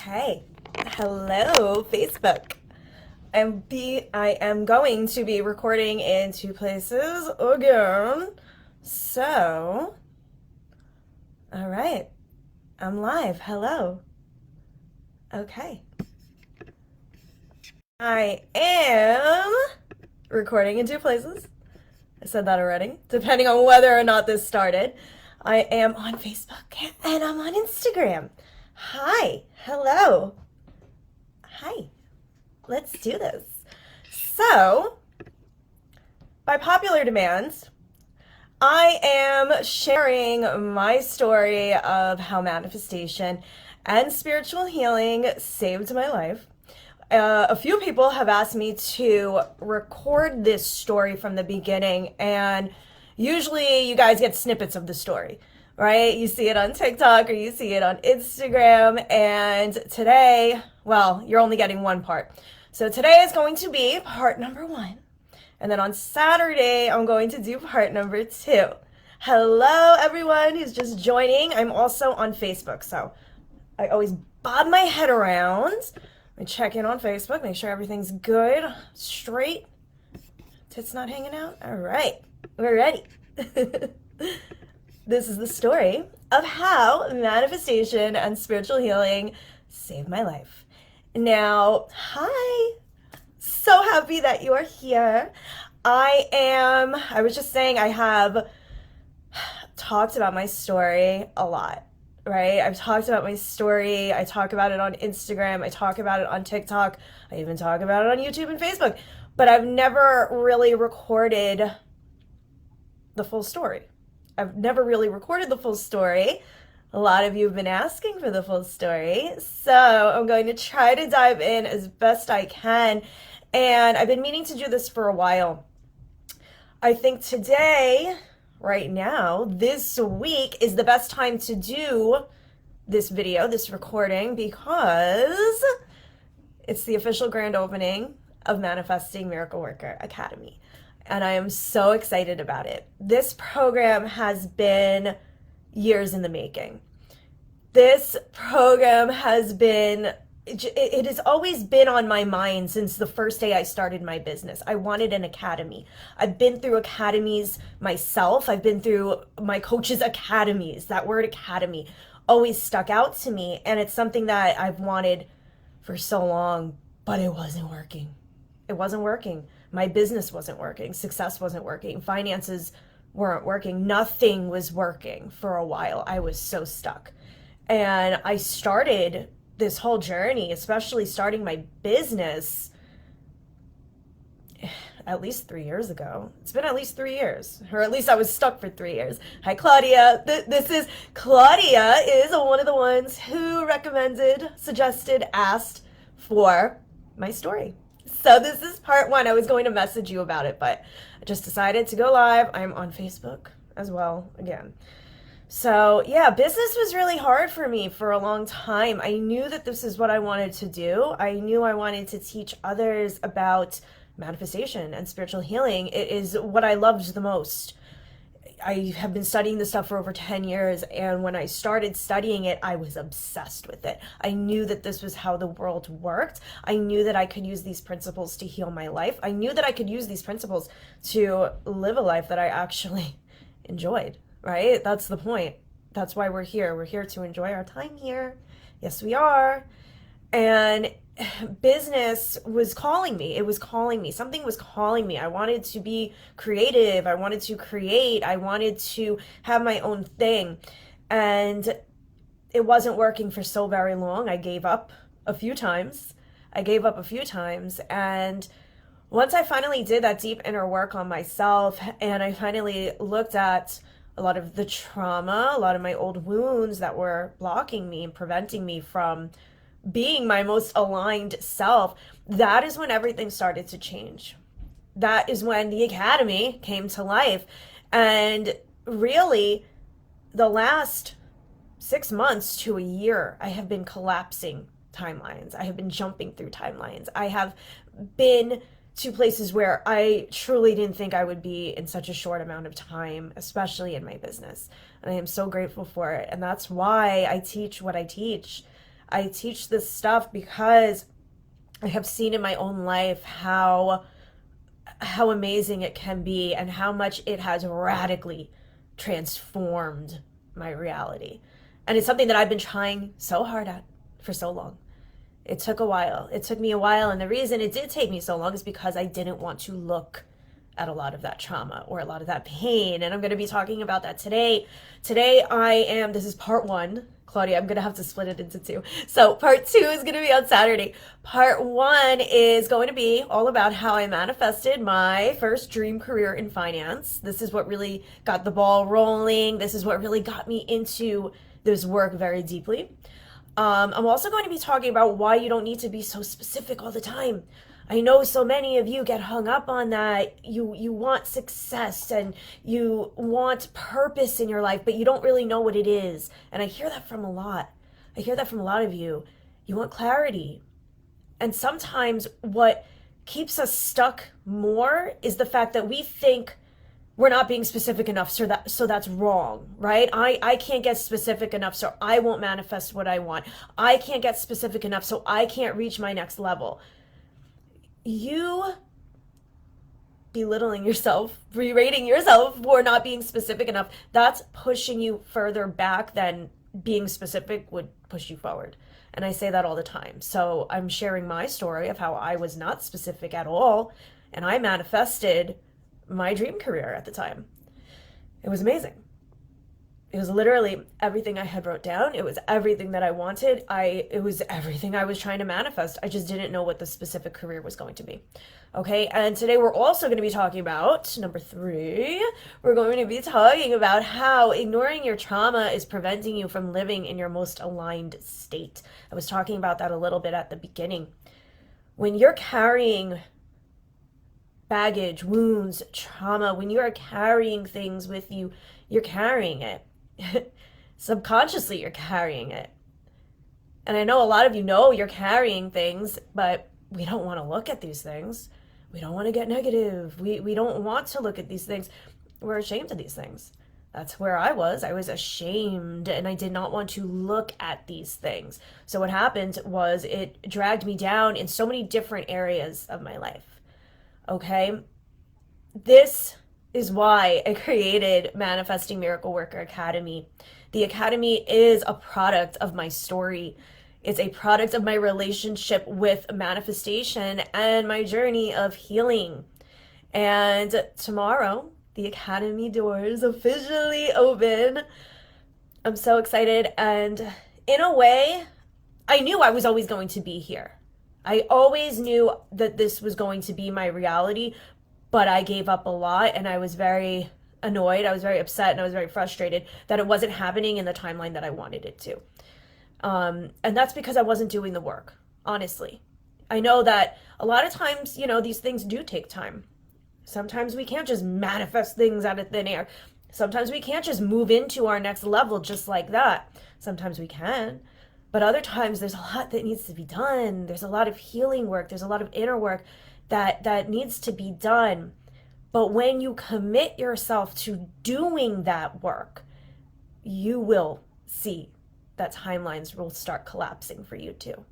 Okay. Hello, Facebook. I am going to be recording in two places again. So, all right. I'm live. Hello. Okay. I am recording in two places. I said that already, depending on whether or not this started. I am on Facebook and I'm on Instagram. Hi. Hello. Hi. Let's do this. So, by popular demand, I am sharing my story of how manifestation and spiritual healing saved my life. A few people have asked me to record this story from the beginning, and usually you guys get snippets of the story, right? You see it on TikTok or you see it on Instagram, and today, well, you're only getting one part. So today is going to be part number one. And then on Saturday, I'm going to do part number two. Hello, everyone who's just joining. I'm also on Facebook, so I always bob my head around. I check in on Facebook, make sure everything's good, straight. Tits not hanging out? All right, we're ready. This is the story of how manifestation and spiritual healing saved my life. Now, hi. So happy that you are here. I was just saying, I have talked about my story a lot, right? I've talked about my story. I talk about it on Instagram. I talk about it on TikTok. I even talk about it on YouTube and Facebook. But I've never really recorded the full story. I've never really recorded the full story. A lot of you have been asking for the full story. So I'm going to try to dive in as best I can. And I've been meaning to do this for a while. I think today, right now, this week is the best time to do this video, this recording, because it's the official grand opening of Manifesting Miracle Worker Academy. And I am so excited about it. This program has been years in the making. This program has been, it has always been on my mind since the first day I started my business. I wanted an academy. I've been through academies myself. I've been through my coaches' academies. That word academy always stuck out to me. And it's something that I've wanted for so long, but it wasn't working. It wasn't working. My business wasn't working. Success wasn't working. Finances weren't working. Nothing was working for a while. I was so stuck. And I started this whole journey, especially starting my business, at least 3 years ago. It's been at least 3 years, or at least I was stuck for 3 years. Hi, Claudia. Claudia is one of the ones who recommended, suggested, asked for my story. So this is part one. I was going to message you about it, but I just decided to go live. I'm on Facebook as well again. So yeah, business was really hard for me for a long time. I knew that this is what I wanted to do. I knew I wanted to teach others about manifestation and spiritual healing. It is what I loved the most. I have been studying this stuff for over 10 years, and when I started studying it, I was obsessed with it. I knew that this was how the world worked. I knew that I could use these principles to heal my life. I knew that I could use these principles to live a life that I actually enjoyed, right? That's the point. That's why we're here. We're here to enjoy our time here. Yes, we are. And business was calling me. It was calling me. Something was calling me. I wanted to be creative. I wanted to create. I wanted to have my own thing. And it wasn't working for so very long. I gave up a few times. And once I finally did that deep inner work on myself, and I finally looked at a lot of the trauma, a lot of my old wounds that were blocking me and preventing me from being my most aligned self, that is when everything started to change. That is when the academy came to life. And really, the last 6 months to a year, I have been collapsing timelines. I have been jumping through timelines. I have been to places where I truly didn't think I would be in such a short amount of time, especially in my business. And I am so grateful for it. And that's why I teach what I teach. I teach this stuff because I have seen in my own life how amazing it can be and how much it has radically transformed my reality. And it's something that I've been trying so hard at for so long. It took a while. It took me a while. And the reason it did take me so long is because I didn't want to look at a lot of that trauma or a lot of that pain. And I'm going to be talking about that today. This is part one. Claudia, I'm going to have to split it into two. So part two is going to be on Saturday. Part one is going to be all about how I manifested my first dream career in finance. This is what really got the ball rolling. This is what really got me into this work very deeply. I'm also going to be talking about why you don't need to be so specific all the time. I know so many of you get hung up on that. You want success and you want purpose in your life, but you don't really know what it is. And I hear that from a lot. I hear that from a lot of you. You want clarity. And sometimes what keeps us stuck more is the fact that we think we're not being specific enough, so that's wrong, right? I can't get specific enough, so I won't manifest what I want. I can't get specific enough, so I can't reach my next level. You belittling yourself, berating yourself for not being specific enough, that's pushing you further back than being specific would push you forward. And I say that all the time. So I'm sharing my story of how I was not specific at all, and I manifested my dream career at the time. It was amazing. It was literally everything I had wrote down. It was everything that I wanted. It was everything I was trying to manifest. I just didn't know what the specific career was going to be. Okay, and today we're also going to be talking about number 3. We're going to be talking about how ignoring your trauma is preventing you from living in your most aligned state. I was talking about that a little bit at the beginning. When you're carrying baggage, wounds, trauma, when you are carrying things with you, you're carrying it. Subconsciously, you're carrying it. And I know a lot of you know you're carrying things, but we don't want to look at these things. We don't want to get negative. We don't want to look at these things. We're ashamed of these things. That's where I was. I was ashamed and I did not want to look at these things. So what happened was it dragged me down in so many different areas of my life. Okay? This is why I created Manifesting Miracle Worker Academy. The Academy is a product of my story. It's a product of my relationship with manifestation and my journey of healing. And tomorrow, the Academy doors officially open. I'm so excited. And in a way, I knew I was always going to be here. I always knew that this was going to be my reality, but I gave up a lot and I was very annoyed. I was very upset and I was very frustrated that it wasn't happening in the timeline that I wanted it to. And that's because I wasn't doing the work, honestly. I know that a lot of times, these things do take time. Sometimes we can't just manifest things out of thin air. Sometimes we can't just move into our next level just like that. Sometimes we can. But other times there's a lot that needs to be done. There's a lot of healing work. There's a lot of inner work that needs to be done. But when you commit yourself to doing that work, you will see that timelines will start collapsing for you too.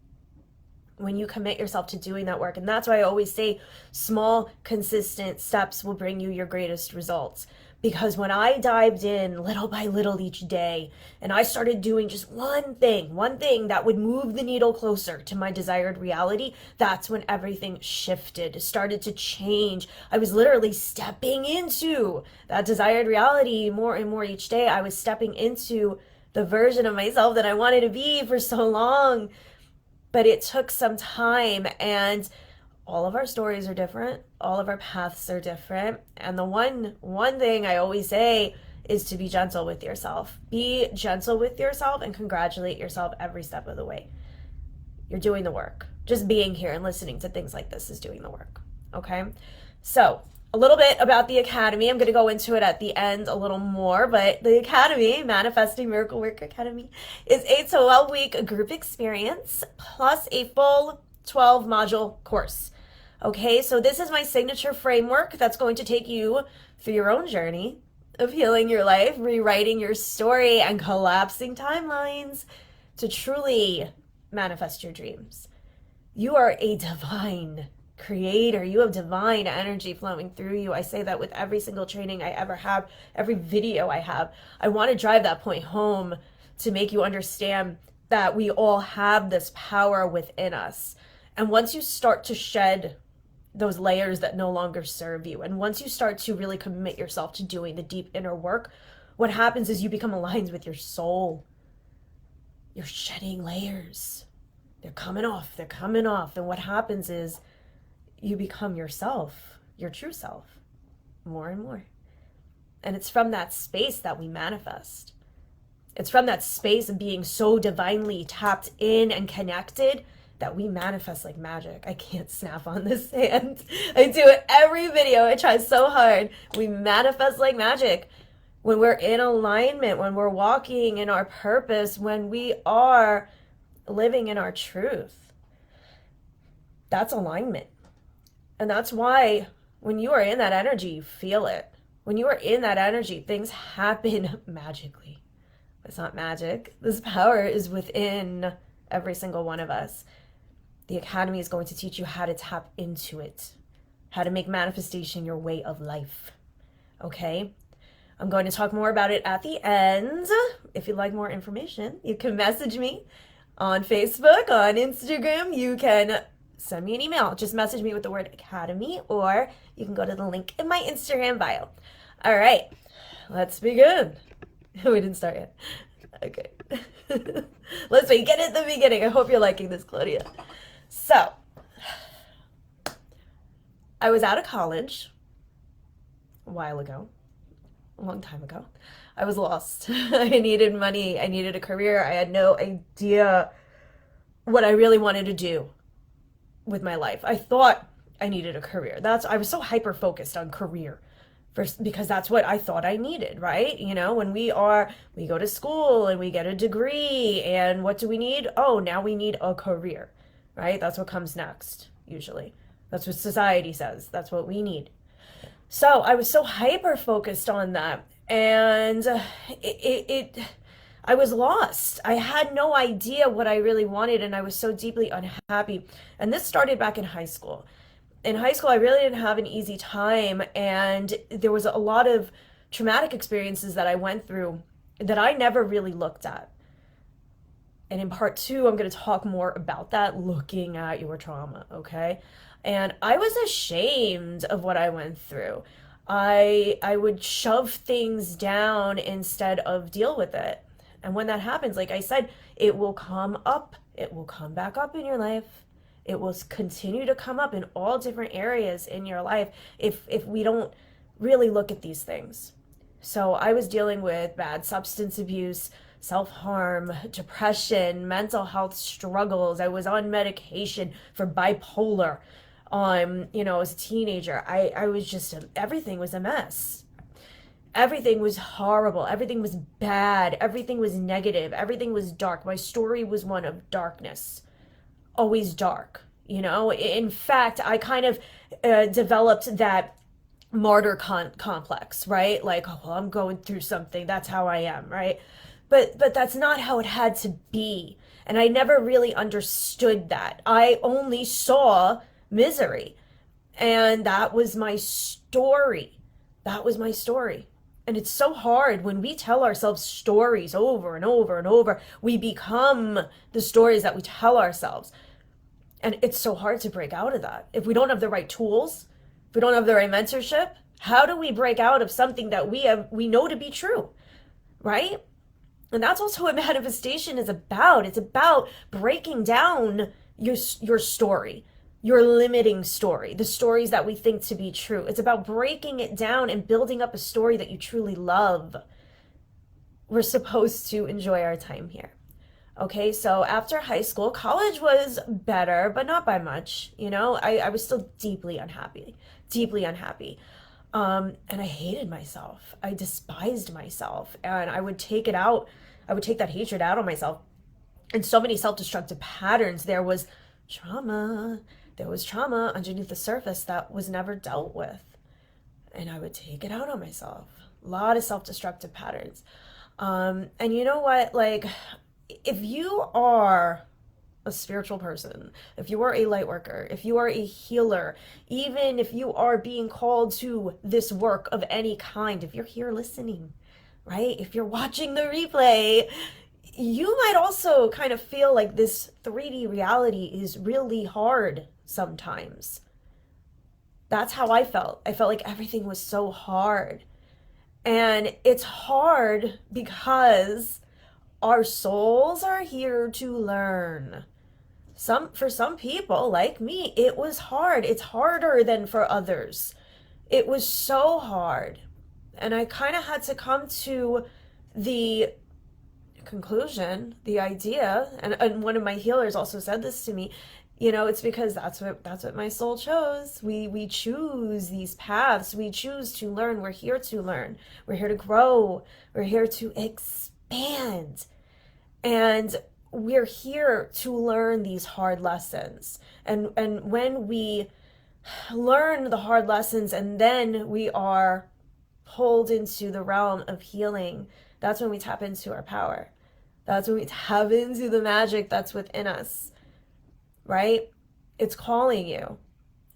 When you commit yourself to doing that work. And that's why I always say small, consistent steps will bring you your greatest results. Because when I dived in little by little each day, and I started doing just one thing that would move the needle closer to my desired reality, that's when everything shifted, started to change. I was literally stepping into that desired reality more and more each day. I was stepping into the version of myself that I wanted to be for so long. But it took some time, and all of our stories are different. All of our paths are different. And the one thing I always say is to be gentle with yourself. Be gentle with yourself and congratulate yourself every step of the way. You're doing the work. Just being here and listening to things like this is doing the work. Okay? So, a little bit about the Academy. I'm going to go into it at the end a little more, but the Academy, Manifesting Miracle Worker Academy, is a 12-week group experience plus a full 12-module course. Okay, so this is my signature framework that's going to take you through your own journey of healing your life, rewriting your story, and collapsing timelines to truly manifest your dreams. You are a divine creator. You have divine energy flowing through you. I say that with every single training I ever have, every video I have. I want to drive that point home to make you understand that we all have this power within us. And once you start to shed those layers that no longer serve you, and once you start to really commit yourself to doing the deep inner work, what happens is you become aligned with your soul. You're shedding layers. They're coming off. They're coming off. And what happens is you become yourself, your true self, more and more. And it's from that space that we manifest. It's from that space of being so divinely tapped in and connected that we manifest like magic. I can't snap on this hand. I do it every video. I try so hard. We manifest like magic when we're in alignment, when we're walking in our purpose, when we are living in our truth. That's alignment. And that's why when you are in that energy, you feel it. When you are in that energy, things happen magically. It's not magic. This power is within every single one of us. The Academy is going to teach you how to tap into it, how to make manifestation your way of life. Okay? I'm going to talk more about it at the end. If you'd like more information, you can message me on Facebook, on Instagram. You can send me an email. Just message me with the word Academy, or you can go to the link in my Instagram bio. All right, let's begin. We didn't start yet. Okay. Let's begin at the beginning. I hope you're liking this, Claudia. So, I was out of college a while ago, a long time ago. I was lost. I needed money. I needed a career. I had no idea what I really wanted to do with my life. I thought I needed a career. I was so hyper focused on career first, because that's what I thought I needed, right? You know, when we go to school and we get a degree, and what do we need? Oh, now we need a career, right? That's what comes next, usually. That's what society says. That's what we need. So I was so hyper focused on that, and I was lost. I had no idea what I really wanted, and I was so deeply unhappy. And this started back in high school. In high school, I really didn't have an easy time, and there was a lot of traumatic experiences that I went through that I never really looked at. And in part 2, I'm going to talk more about that, looking at your trauma, okay? And I was ashamed of what I went through. I would shove things down instead of deal with it. And when that happens, like I said, it will come up. It will come back up in your life. It will continue to come up in all different areas in your life if we don't really look at these things. So I was dealing with bad substance abuse, self-harm, depression, mental health struggles. I was on medication for bipolar. As a teenager, I was just, everything was a mess. Everything was horrible. Everything was bad. Everything was negative. Everything was dark. My story was one of darkness. Always dark, In fact, I kind of developed that martyr complex, right? Like, oh, well, I'm going through something. That's how I am, right? But that's not how it had to be. And I never really understood that. I only saw misery. And that was my story. That was my story. And it's so hard when we tell ourselves stories over and over and over. We become the stories that we tell ourselves. And it's so hard to break out of that. If we don't have the right tools, if we don't have the right mentorship, how do we break out of something that we know to be true, right? And that's also what manifestation is about. It's about breaking down your story, your limiting story, the stories that we think to be true. It's about breaking it down and building up a story that you truly love. We're supposed to enjoy our time here. Okay, so after high school, college was better, but not by much. I was still deeply unhappy. And I hated myself. I despised myself, and I would take it out. I would take that hatred out on myself. And so many self-destructive patterns. There was trauma underneath the surface that was never dealt with. And I would take it out on myself. A lot of self-destructive patterns. And you know what? Like, if you are a spiritual person, if you are a light worker, if you are a healer, even if you are being called to this work of any kind, if you're here listening, right? If you're watching the replay, you might also kind of feel like this 3D reality is really hard sometimes. That's how I felt. I felt like everything was so hard. And it's hard because our souls are here to learn. For some people like me, it was hard. It's harder than for others. It was so hard. And I kind of had to come to the conclusion, the idea, and one of my healers also said this to me, it's because that's what my soul chose. We choose these paths. We choose to learn. We're here to learn. We're here to grow. We're here to expand. And we're here to learn these hard lessons. And when we learn the hard lessons and then we are pulled into the realm of healing, that's when we tap into our power. That's when we tap into the magic that's within us, right? It's calling you.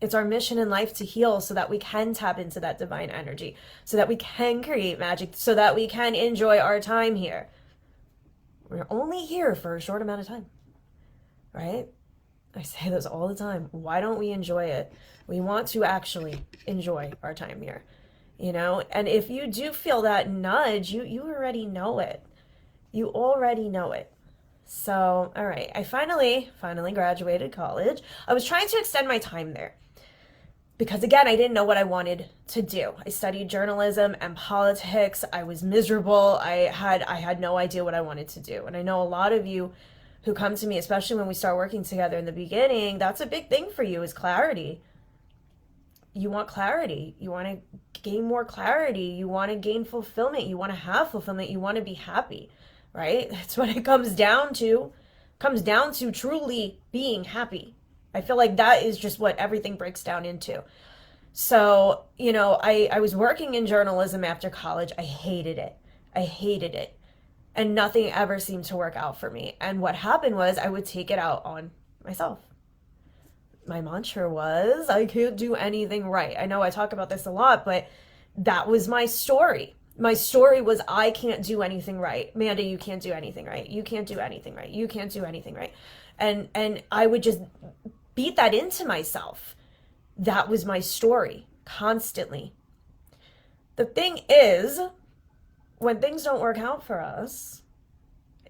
It's our mission in life to heal so that we can tap into that divine energy, so that we can create magic, so that we can enjoy our time here. We're only here for a short amount of time, right? I say this all the time. Why don't we enjoy it? We want to actually enjoy our time here, And if you do feel that nudge, you already know it. You already know it. So, all right, I finally graduated college. I was trying to extend my time there because, again, I didn't know what I wanted to do. I studied journalism and politics. I was miserable. I had no idea what I wanted to do. And I know a lot of you who come to me, especially when we start working together in the beginning, that's a big thing for you is clarity. You want clarity. You want to gain more clarity. You want to gain fulfillment. You want to have fulfillment. You want to be happy. Right? That's what it comes down to. Comes down to truly being happy. I feel like that is just what everything breaks down into. So, I was working in journalism after college. I hated it. And nothing ever seemed to work out for me. And what happened was I would take it out on myself. My mantra was, I can't do anything right. I know I talk about this a lot, but that was my story. My story was, I can't do anything right. Amanda, you can't do anything right. You can't do anything right. You can't do anything right. And I would just beat that into myself. That was my story constantly. The thing is, when things don't work out for us,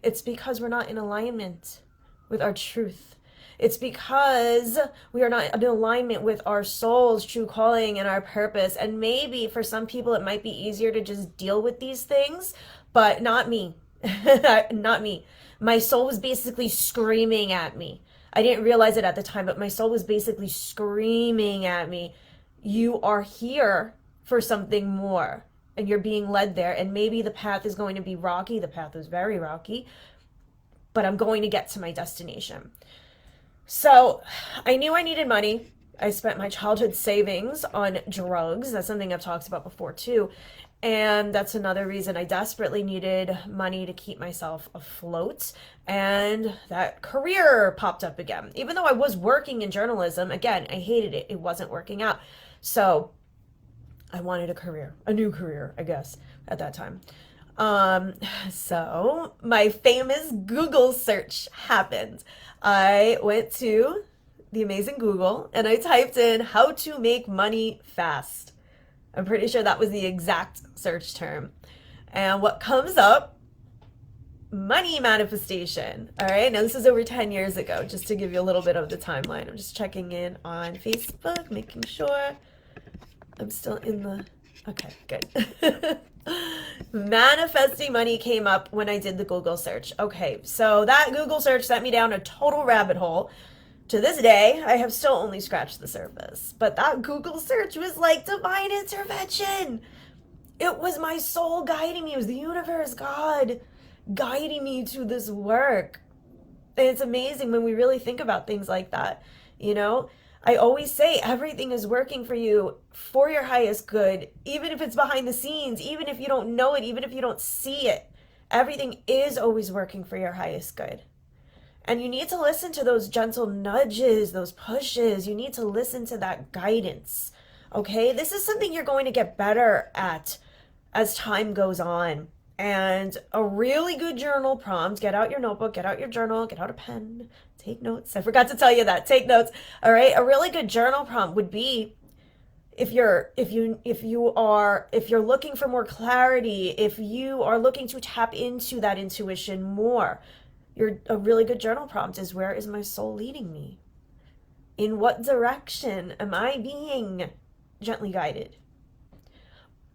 it's because we're not in alignment with our truth. It's because we are not in alignment with our soul's true calling and our purpose. And maybe for some people, it might be easier to just deal with these things, but not me. Not me. My soul was basically screaming at me. I didn't realize it at the time, but my soul was basically screaming at me. You are here for something more, and you're being led there. And maybe the path is going to be rocky. The path was very rocky, but I'm going to get to my destination. So I knew I needed money. I spent my childhood savings on drugs. That's something I've talked about before too. And that's another reason I desperately needed money to keep myself afloat. And that career popped up again. Even though I was working in journalism, again, I hated it. It wasn't working out. So I wanted a career, a new career, I guess, at that time. So my famous Google search happened. I went to the amazing Google and I typed in how to make money fast. I'm pretty sure that was the exact search term. And what comes up? Money manifestation. All right. Now this is over 10 years ago, just to give you a little bit of the timeline. I'm just checking in on Facebook, making sure I'm still in the, okay, good. Manifesting money came up when I did the Google search. Okay, so that Google search sent me down a total rabbit hole. To this day, I have still only scratched the surface. But that Google search was like divine intervention. It was my soul guiding me. It was the universe, God, guiding me to this work. And it's amazing when we really think about things like that, I always say everything is working for you for your highest good, even if it's behind the scenes, even if you don't know it, even if you don't see it. Everything is always working for your highest good. And you need to listen to those gentle nudges, those pushes. You need to listen to that guidance. Okay? This is something you're going to get better at as time goes on. And a really good journal prompt, get out your notebook, get out your journal, get out a pen, take notes. I forgot to tell you that. Take notes. All right? A really good journal prompt would be if you're looking for more clarity, if you are looking to tap into that intuition more, a really good journal prompt is, where is my soul leading me? In what direction am I being gently guided?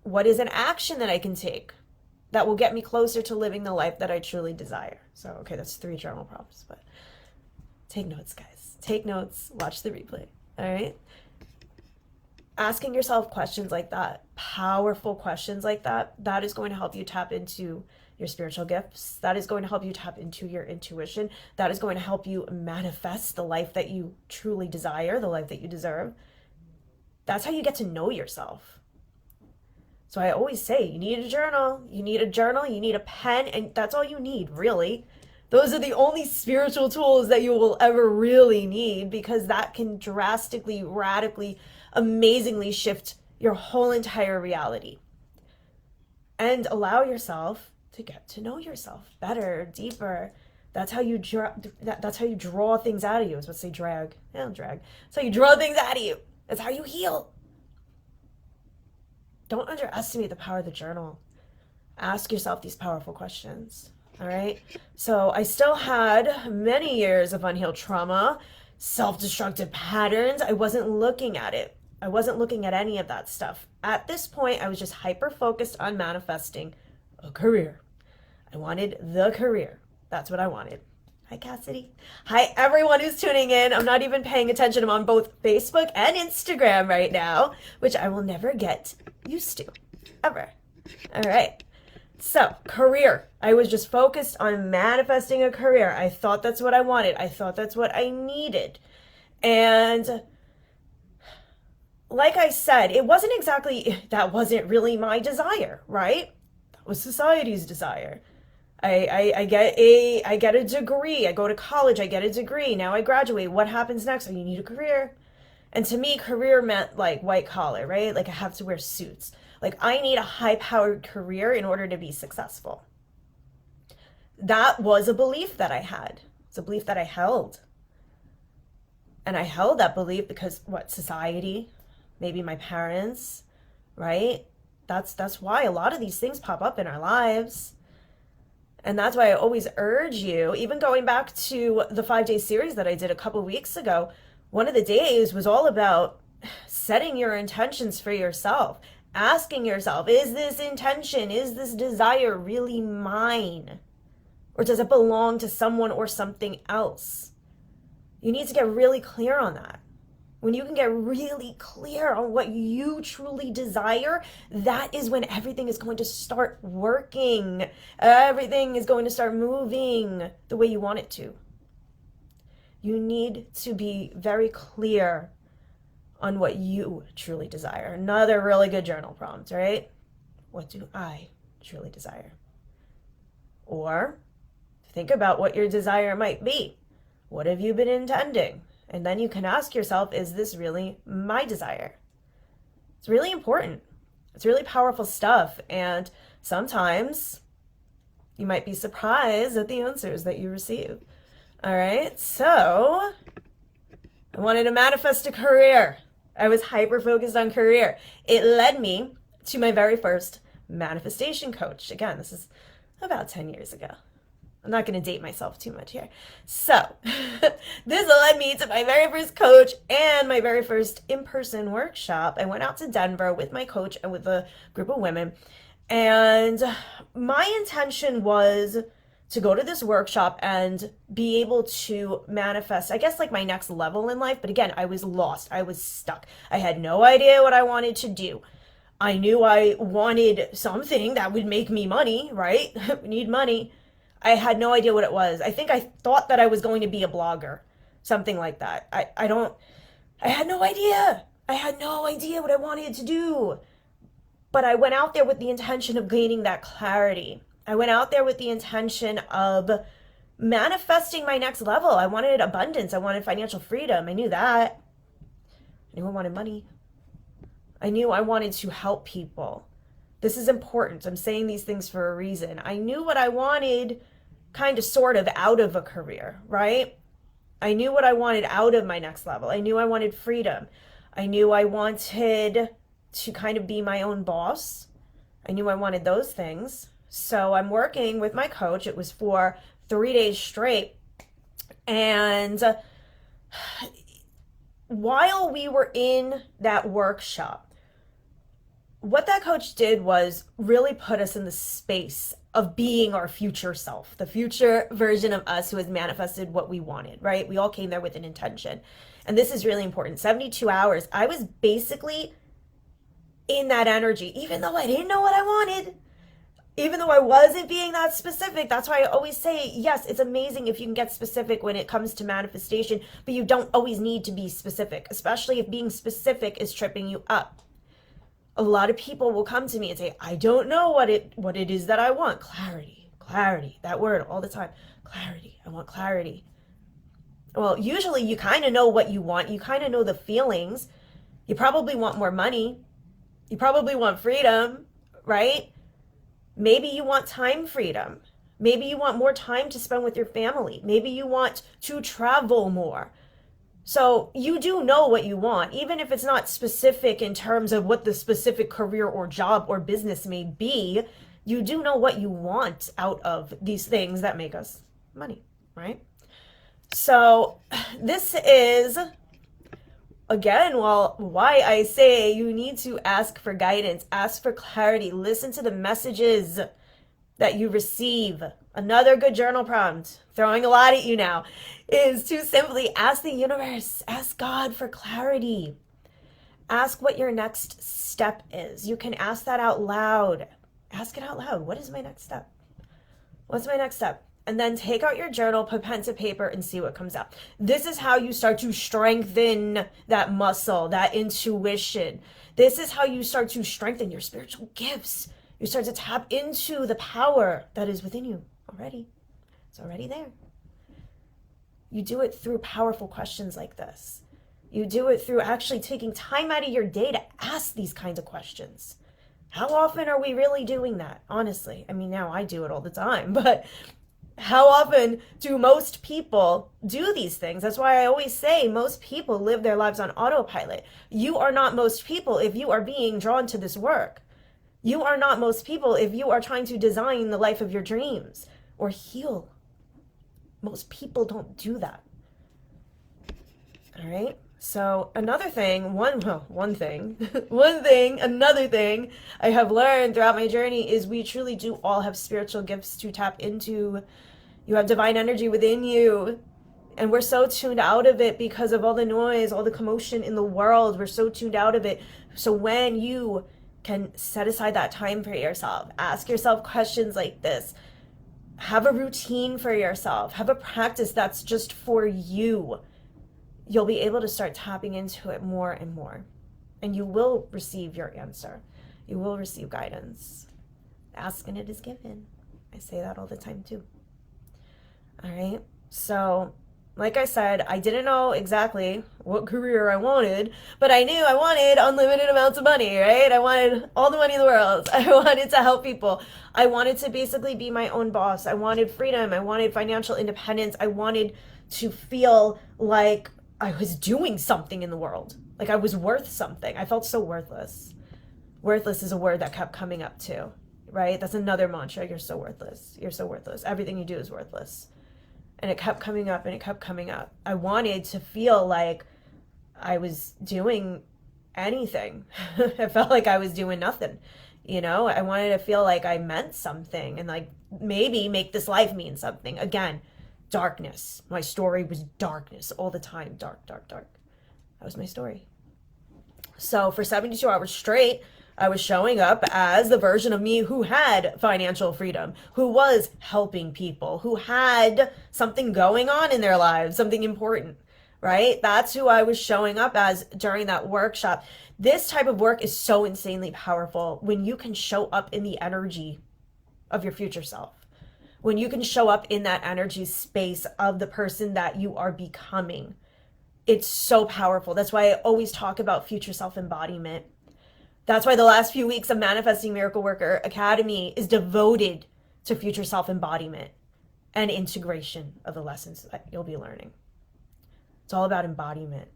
What is an action that I can take that will get me closer to living the life that I truly desire? So, okay, that's 3 journal prompts, but take notes, guys. Take notes, watch the replay, all right? Asking yourself questions like that, powerful questions like that, that is going to help you tap into your spiritual gifts. That is going to help you tap into your intuition. That is going to help you manifest the life that you truly desire, the life that you deserve. That's how you get to know yourself. So I always say, you need a journal, you need a pen, and that's all you need, really. Those are the only spiritual tools that you will ever really need, because that can drastically, radically, amazingly shift your whole entire reality. And allow yourself to get to know yourself better, deeper. That's how you draw things out of you. I was about to say drag. Yeah, drag. That's how you draw things out of you. That's how you heal. Don't underestimate the power of the journal. Ask yourself these powerful questions. All right? So I still had many years of unhealed trauma, self-destructive patterns. I wasn't looking at it. I wasn't looking at any of that stuff. At this point, I was just hyper-focused on manifesting a career. I wanted the career. That's what I wanted. Hi, Cassidy. Hi, everyone who's tuning in. I'm not even paying attention. I'm on both Facebook and Instagram right now, which I will never get used to, ever. All right. So, career. I was just focused on manifesting a career. I thought that's what I wanted. I thought that's what I needed. And like I said, that wasn't really my desire, right? That was society's desire. I get a degree. I go to college. I get a degree. Now I graduate. What happens next? Oh, you need a career. And to me, career meant like white collar, right? Like I have to wear suits. Like I need a high-powered career in order to be successful. That was a belief that I had. It's a belief that I held. And I held that belief because society, maybe my parents, right? That's why a lot of these things pop up in our lives. And that's why I always urge you, even going back to the 5-day series that I did a couple weeks ago, one of the days was all about setting your intentions for yourself, asking yourself, is this intention, is this desire really mine? Or does it belong to someone or something else? You need to get really clear on that. When you can get really clear on what you truly desire, that is when everything is going to start working. Everything is going to start moving the way you want it to. You need to be very clear on what you truly desire. Another really good journal prompt, right? What do I truly desire? Or think about what your desire might be. What have you been intending? And then you can ask yourself, is this really my desire? It's really important. It's really powerful stuff. And sometimes you might be surprised at the answers that you receive. All right. So I wanted to manifest a career. I was hyper-focused on career. It led me to my very first manifestation coach. Again, this is about 10 years ago. I'm not going to date myself too much here. So this led me to my very first coach and my very first in-person workshop. I went out to Denver with my coach and with a group of women. And my intention was to go to this workshop and be able to manifest, I guess, like my next level in life. But again, I was lost. I was stuck. I had no idea what I wanted to do. I knew I wanted something that would make me money, right? We need money. I had no idea what it was. I think I thought that I was going to be a blogger, something like that. I had no idea. I had no idea what I wanted to do. But I went out there with the intention of gaining that clarity. I went out there with the intention of manifesting my next level. I wanted abundance. I wanted financial freedom. I knew that. I knew I wanted money. I knew I wanted to help people. This is important. I'm saying these things for a reason. I knew what I wanted kind of sort of out of a career, right? I knew what I wanted out of my next level. I knew I wanted freedom. I knew I wanted to kind of be my own boss. I knew I wanted those things. So I'm working with my coach. It was for 3 days straight. And while we were in that workshop, what that coach did was really put us in the space of being our future self, the future version of us who has manifested what we wanted, right? We all came there with an intention. And this is really important. 72 hours, I was basically in that energy, even though I didn't know what I wanted, even though I wasn't being that specific. That's why I always say, yes, it's amazing if you can get specific when it comes to manifestation, but you don't always need to be specific, especially if being specific is tripping you up. A lot of people will come to me and say, I don't know what it is that I want. Clarity, that word all the time. Clarity, I want clarity. Well, usually you kind of know what you want. You kind of know the feelings. You probably want more money. You probably want freedom, right? Maybe you want time freedom. Maybe you want more time to spend with your family. Maybe you want to travel more. So you do know what you want, even if it's not specific in terms of what the specific career or job or business may be. You do know what you want out of these things that make us money, right? So this is, again, why I say you need to ask for guidance, ask for clarity, listen to the messages that you receive. Another good journal prompt, throwing a lot at you now, is to simply ask the universe, ask God for clarity. Ask what your next step is. You can ask that out loud. Ask it out loud. What is my next step? What's my next step? And then take out your journal, put pen to paper, and see what comes out. This is how you start to strengthen that muscle, that intuition. This is how you start to strengthen your spiritual gifts. You start to tap into the power that is within you already. It's already there. You do it through powerful questions like this. You do it through actually taking time out of your day to ask these kinds of questions. How often are we really doing that? Honestly, I mean, now I do it all the time, but how often do most people do these things? That's why I always say most people live their lives on autopilot. You are not most people if you are being drawn to this work. You are not most people if you are trying to design the life of your dreams or heal. Most people don't do that. All right? So another thing, another thing I have learned throughout my journey is we truly do all have spiritual gifts to tap into. You have divine energy within you. And we're so tuned out of it because of all the noise, all the commotion in the world. We're so tuned out of it. So when you can set aside that time for yourself, ask yourself questions like this, have a routine for yourself, have a practice that's just for you, you'll be able to start tapping into it more and more. And you will receive your answer. You will receive guidance. Ask and it is given. I say that all the time too. All right. So, like I said, I didn't know exactly what career I wanted, but I knew I wanted unlimited amounts of money, right? I wanted all the money in the world. I wanted to help people. I wanted to basically be my own boss. I wanted freedom. I wanted financial independence. I wanted to feel like I was doing something in the world, like I was worth something. I felt so worthless. Worthless is a word that kept coming up too, right? That's another mantra. You're so worthless. You're so worthless. Everything you do is worthless. And it kept coming up and it kept coming up. I wanted to feel like I was doing anything. I felt like I was doing nothing. You know, I wanted to feel like I meant something and like maybe make this life mean something. Again, darkness. My story was darkness all the time. Dark, dark, dark. That was my story. So for 72 hours straight, I was showing up as the version of me who had financial freedom, who was helping people, who had something going on in their lives, something important, right? That's who I was showing up as during that workshop. This type of work is so insanely powerful when you can show up in the energy of your future self. when you can show up in that energy space of the person that you are becoming, it's so powerful. That's why I always talk about future self embodiment. That's why the last few weeks of Manifesting Miracle Worker Academy is devoted to future self embodiment and integration of the lessons that you'll be learning. It's all about embodiment.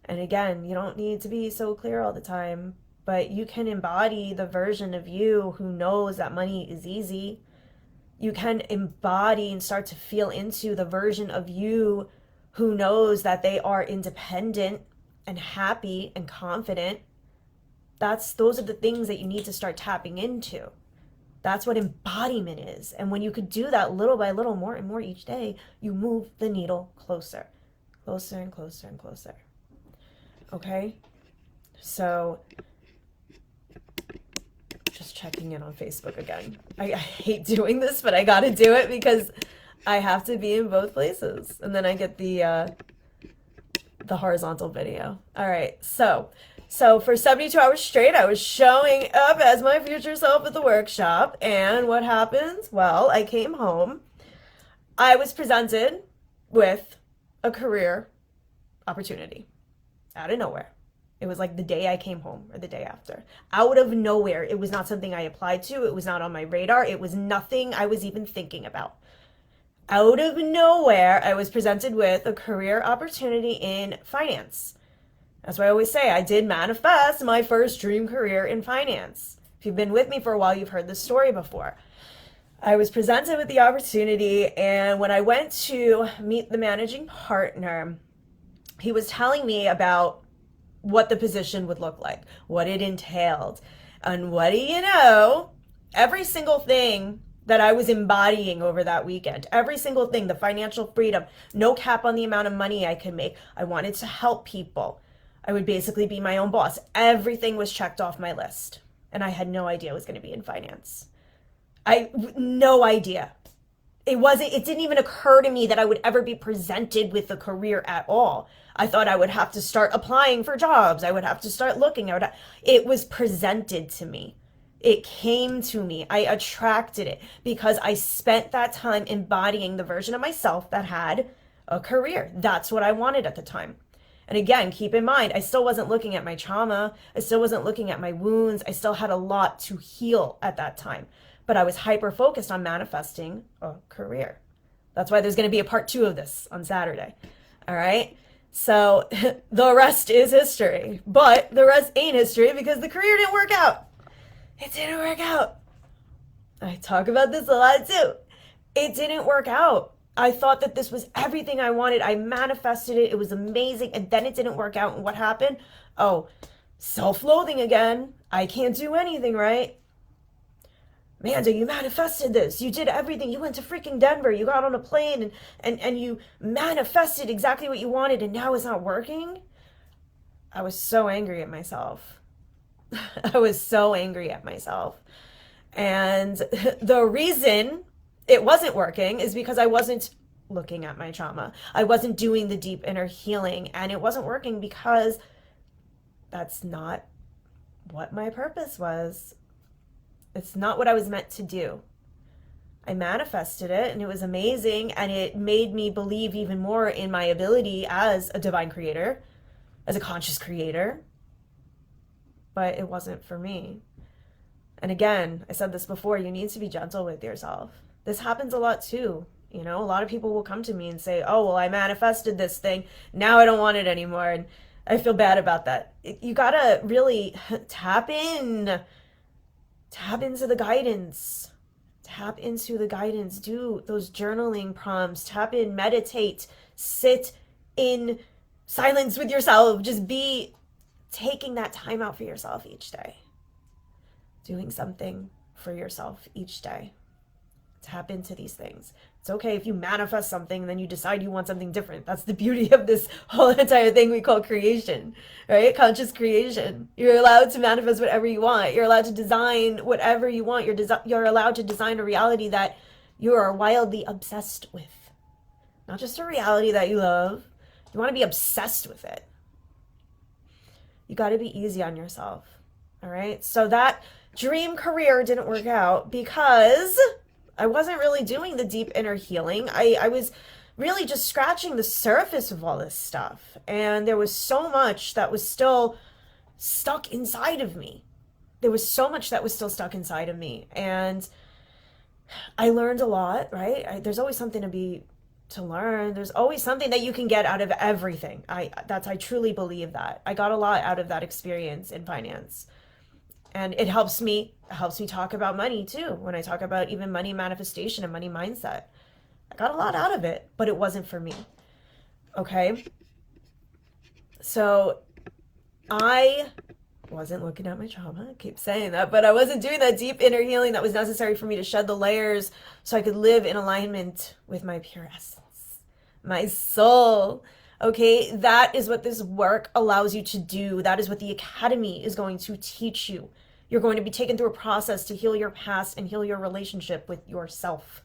And again, you don't need to be so clear all the time, but you can embody the version of you who knows that money is easy. You can embody and start to feel into the version of you who knows that they are independent and happy and confident. Those are the things that you need to start tapping into. That's what embodiment is. And when you could do that little by little, more and more each day, you move the needle closer, closer and closer and closer. Okay? So just checking in on Facebook again. I hate doing this, but I gotta do it because I have to be in both places. And then I get the horizontal video. All right, so for 72 hours straight, I was showing up as my future self at the workshop. And what happens? Well, I came home. I was presented with a career opportunity out of nowhere. It was like the day I came home or the day after. Out of nowhere. It was not something I applied to. It was not on my radar. It was nothing I was even thinking about. Out of nowhere, I was presented with a career opportunity in finance. That's why I always say I did manifest my first dream career in finance. If you've been with me for a while, you've heard this story before. I was presented with the opportunity, and when I went to meet the managing partner, he was telling me about what the position would look like, what it entailed, and what do you know? Every single thing that I was embodying over that weekend, every single thing, the financial freedom, no cap on the amount of money I could make. I wanted to help people. I would basically be my own boss. Everything was checked off my list. And I had no idea I was going to be in finance. No idea. It didn't even occur to me that I would ever be presented with a career at all. I thought I would have to start applying for jobs. I would have to start looking. It was presented to me. It came to me. I attracted it because I spent that time embodying the version of myself that had a career. That's what I wanted at the time. And again, keep in mind, I still wasn't looking at my trauma. I still wasn't looking at my wounds. I still had a lot to heal at that time. But I was hyper focused on manifesting a career. That's why there's going to be a part 2 of this on Saturday. All right? So the rest is history. But the rest ain't history because the career didn't work out. It didn't work out. I talk about this a lot too. It didn't work out. I thought that this was everything I wanted. I manifested it. It was amazing. And then it didn't work out. And what happened? Oh, self-loathing again. I can't do anything, right? Amanda, you manifested this. You did everything. You went to freaking Denver. You got on a plane and you manifested exactly what you wanted. And now it's not working. I was so angry at myself. I was so angry at myself. And the reason it wasn't working is because I wasn't looking at my trauma. I wasn't doing the deep inner healing, and it wasn't working because that's not what my purpose was. It's not what I was meant to do. I manifested it and it was amazing, and it made me believe even more in my ability as a divine creator, as a conscious creator, but it wasn't for me. And again, I said this before, you need to be gentle with yourself. This happens a lot too. You know, a lot of people will come to me and say, oh, well, I manifested this thing. Now I don't want it anymore. And I feel bad about that. You got to really tap into the guidance. Tap into the guidance. Do those journaling prompts. Tap in, meditate, sit in silence with yourself. Just be taking that time out for yourself each day. Doing something for yourself each day. Tap into these things. It's okay if you manifest something and then you decide you want something different. That's the beauty of this whole entire thing we call creation, right? Conscious creation. You're allowed to manifest whatever you want. You're allowed to design whatever you want. You're allowed to design a reality that you are wildly obsessed with. Not just a reality that you love. You want to be obsessed with it. You got to be easy on yourself. All right? So that dream career didn't work out because I wasn't really doing the deep inner healing. I was really just scratching the surface of all this stuff. And there was so much that was still stuck inside of me. There was so much that was still stuck inside of me. And I learned a lot, right? There's always something to learn. There's always something that you can get out of everything. I truly believe that. I got a lot out of that experience in finance. And it helps me talk about money too. When I talk about even money manifestation and money mindset. I got a lot out of it, but it wasn't for me. Okay? So I wasn't looking at my trauma. I keep saying that, but I wasn't doing that deep inner healing that was necessary for me to shed the layers so I could live in alignment with my pure essence, my soul. Okay, that is what this work allows you to do. That is what the Academy is going to teach you. You're going to be taken through a process to heal your past and heal your relationship with yourself.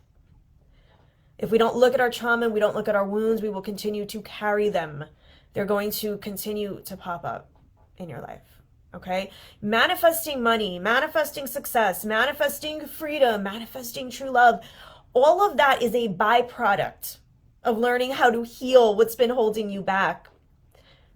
If we don't look at our trauma, we don't look at our wounds, we will continue to carry them. They're going to continue to pop up in your life. Okay? Manifesting money, manifesting success, manifesting freedom, manifesting true love, all of that is a byproduct of learning how to heal what's been holding you back.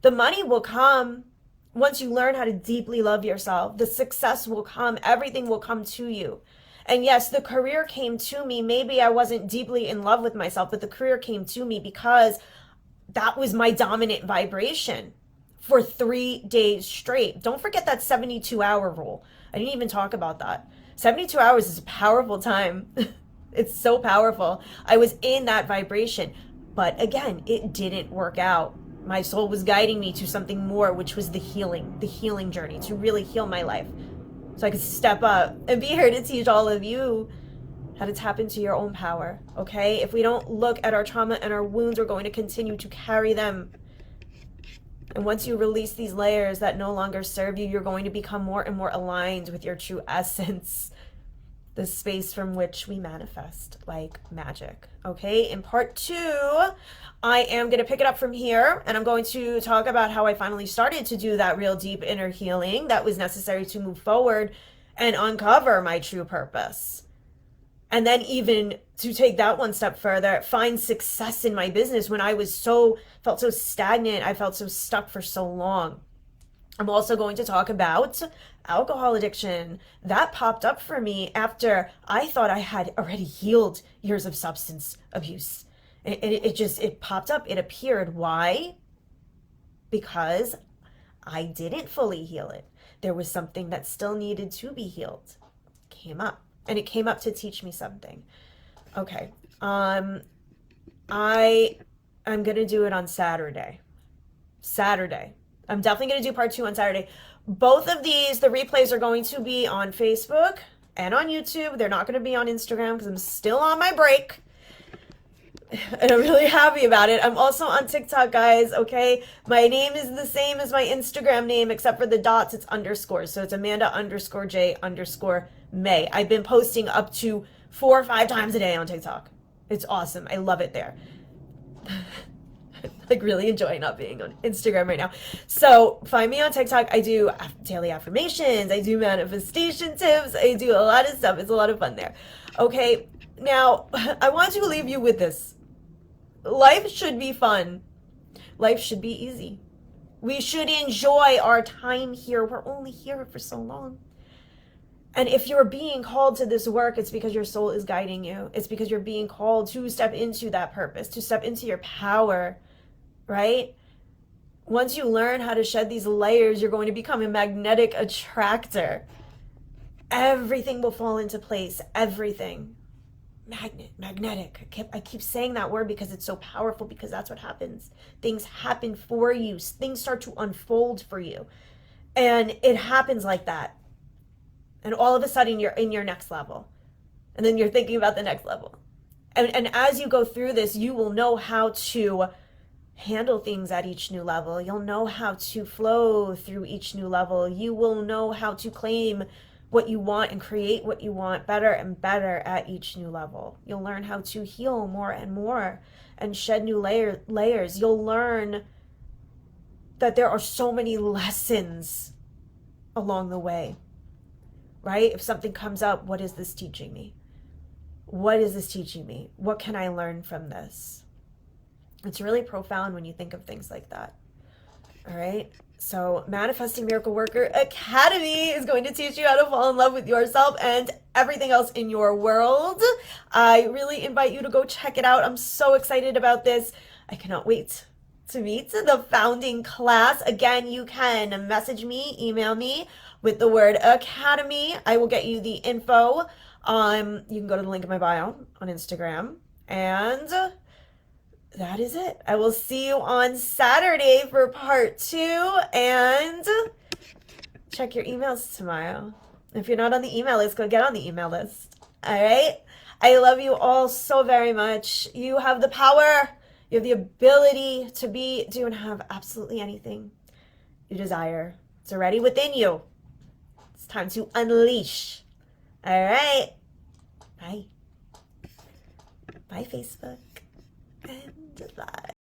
The money will come once you learn how to deeply love yourself. The success will come. Everything will come to you. And yes, the career came to me. Maybe I wasn't deeply in love with myself, but the career came to me because that was my dominant vibration for 3 days straight. Don't forget that 72-hour rule. I didn't even talk about that. 72 hours is a powerful time. It's so powerful. I was in that vibration. But again, it didn't work out. My soul was guiding me to something more, which was the healing journey, to really heal my life. So I could step up and be here to teach all of you how to tap into your own power, okay? If we don't look at our trauma and our wounds, we're going to continue to carry them. And once you release these layers that no longer serve you, you're going to become more and more aligned with your true essence, the space from which we manifest like magic, okay? In part 2, I am going to pick it up from here, and I'm going to talk about how I finally started to do that real deep inner healing that was necessary to move forward and uncover my true purpose. And then even to take that one step further, find success in my business when I felt so stagnant, I felt so stuck for so long. I'm also going to talk about alcohol addiction. That popped up for me after I thought I had already healed years of substance abuse. It popped up, it appeared. Why? Because I didn't fully heal it. There was something that still needed to be healed. It came up, and it came up to teach me something. Okay. I'm gonna do it on Saturday. I'm definitely gonna do part 2 on Saturday. Both of these, the replays are going to be on Facebook and on YouTube. They're not gonna be on Instagram because I'm still on my break. And I'm really happy about it. I'm also on TikTok, guys, okay? My name is the same as my Instagram name, except for the dots, it's underscores. So it's Amanda_J_May. I've been posting up to 4 or 5 times a day on TikTok. It's awesome. I love it there. Like really enjoying not being on Instagram right now. So find me on TikTok. I do daily affirmations. I do manifestation tips. I do a lot of stuff. It's a lot of fun there. Okay, now I want to leave you with this. Life should be fun. Life should be easy. We should enjoy our time here. We're only here for so long. And if you're being called to this work, it's because your soul is guiding you. It's because you're being called to step into that purpose, to step into your power, right? Once you learn how to shed these layers, you're going to become a magnetic attractor. Everything will fall into place. Everything. Magnetic. I keep saying that word because it's so powerful, because that's what happens. Things happen for you. Things start to unfold for you. And it happens like that. And all of a sudden you're in your next level. And then you're thinking about the next level. And as you go through this, you will know how to handle things at each new level. You'll know how to flow through each new level. You will know how to claim what you want and create what you want better and better at each new level. You'll learn how to heal more and more and shed new layers. You'll learn that there are so many lessons along the way, right? If something comes up, what is this teaching me? what is this teaching me? What can I learn from this? It's really profound when you think of things like that. All right. So, Manifesting Miracle Worker Academy is going to teach you how to fall in love with yourself and everything else in your world. I really invite you to go check it out. I'm so excited about this. I cannot wait to meet the founding class. Again, you can message me, email me with the word academy. I will get you the info. You can go to the link in my bio on Instagram. And that is it. I will see you on Saturday for part 2, and check your emails tomorrow. If you're not on the email list, go get on the email list. All right? I love you all so very much. You have the power. You have the ability to be, do, and have absolutely anything you desire. It's already within you. It's time to unleash. All right? Bye. Bye, Facebook. And bye.